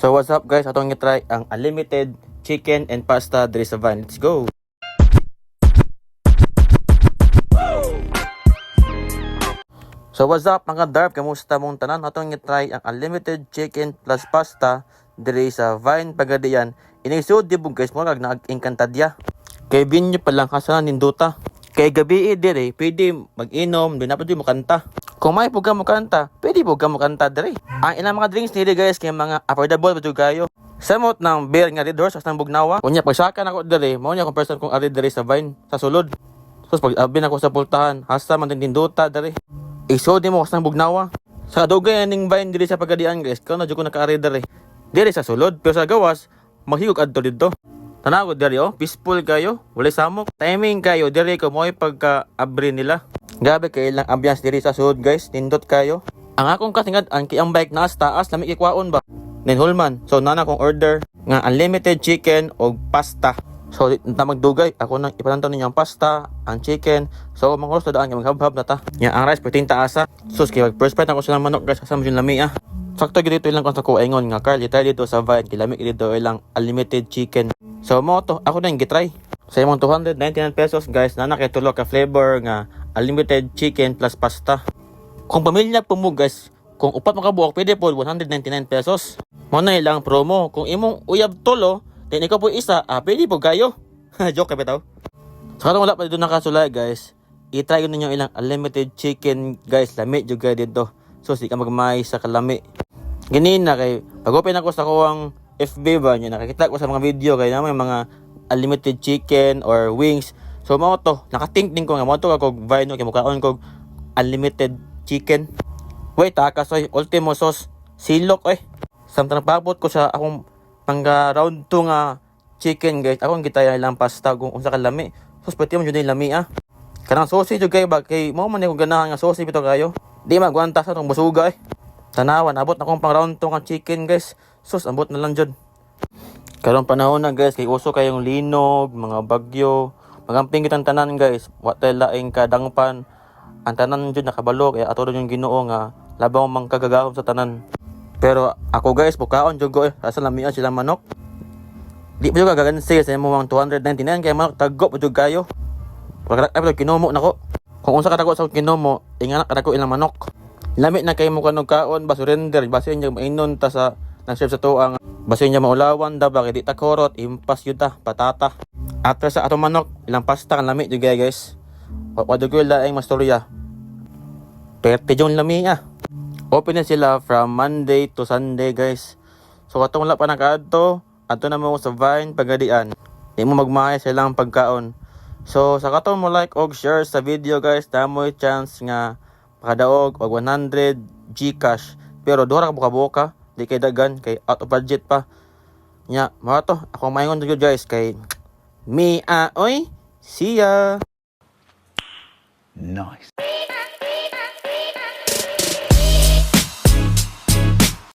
So what's up guys, atong i-try ang unlimited chicken and pasta diri sa van. Let's go! So what's up mga darp, kamusta mong tanan? Atong i-try ang unlimited chicken plus pasta diri sa Vine Pagadian. Inisud di bug guys, murag naag-inkantadya. Kay binyo pa lang hasanan ninduta. Kay gabi diri, pwede mag-inom, di na pwede mo kanta. Kung may puga mo kanta, pwede puga mo kanta diri. Ang ilang mga drinks nili guys, kay mga affordable pa kayo. Samot ng beer nga Red Horse sa Bugnawa. Kunya pagsakan ako diri, mao nya kung person kong ari diri sa Vine sa sulod. So pag abin ako sa pultahan, hasta man ninduta diri. Isodi mo sa Bugnawa. Sa dugay ning Vine diri sa Pagadian guys, kung na jud ko naka-ari diri. Diri sa sulod, pero sa gawas maghigog adto didto. Tanawod diri peaceful kayo, wala samok. Timing kayo diri ko mo'y pagka-abri nila. Grabe kay ilang ambiance diri sa sulod guys, nindot kayo. Ang akong katingad-an kay ang bike naas taas lami ikwaon ba. Nin Hulman. So nana kong order nga unlimited chicken o pasta. So na magdugay ako nang ipanantaw ninyo ang pasta, ang chicken. So mga oras daan maghab-hab na ta. Nya ang rice perting taasa. Sus kay first bite ako sa manok guys, kasama yung lami ah. Sakto dito ilang ko sa kuingon nga Carl, tayo dito sa Vine, kilami dito ilang unlimited chicken. So mo to, ako na yung gitry. Sa imong 299 pesos guys, nana kay tulo ka flavor nga unlimited chicken plus pasta. Kung pamilya po mo guys, kung upat makabuok, pwede po 199 pesos. Mo na ilang promo. Kung imong uyab tulo, then ikaw po isa, pwede po kayo. Joke ka bitaw. So kung wala pa dito nakasulay guys, i-try ninyo ilang unlimited chicken guys, lami jud dito. So di ka magmay sa kalami. Ganina kay pag-open ako sa kuwang FB ba niya, nakakita ko sa mga video kay na may mga unlimited chicken or wings. So mao to, nakatingting ko nga mo to kag Vine kay mukaon kog unlimited chicken. Wait, kasoy ultimo sauce silok Samtang pabot ko sa akong pangga round 2 nga chicken guys. Akong gitaya lang pasta kung unsa ka lami. Sus pati mo jud lami Kanang sausage jud kay ba kay mo man ko ganahan nga sausage bitaw kayo. Di magwanta sa tong busuga Tanawan, abot na kong pang round 2 nga chicken guys. Sus, abot na lang dyan. Karong panahon na guys, kay uso kayong linog, mga bagyo. Magamping kitang tanan guys. Watay laing kadangpan. Ang tanan dyan nakabalo, kaya ato yung Ginoo nga labaw mang kagagahom sa tanan. Pero ako guys, bukaon dyan ko asa lamian sila manok. Di pa yung gagagansi sa mga 299, kaya manok taggo pa dyan kayo. Pagkarak ay kinomo na ko. Kung unsa katago sa kinomo, inganak katako ilang manok. Lamit na kayo mo kanong kaon, ba surrender, basin niya mainon ta sa nag-serve sa tuang. Basin niya maulawan da, bakit di ta korot, impas yun ta, patata. After sa atong manok, ilang pasta kan lamit juga guys. Wado ko laing mastorya. Perte yung lami Open na sila from Monday to Sunday guys. So katong wala pa nakaadto, adto na mo sa Vine Pagadian. Di mo magmahal silang pagkaon. So sa katong mo like og share sa video guys, damoy chance nga pakadaog og 100 GCash. Pero dora ka buka-buka, di kay dagan kay out of budget pa. Nya, mga to, ako maingon jud guys kay me oy. See ya. Nice.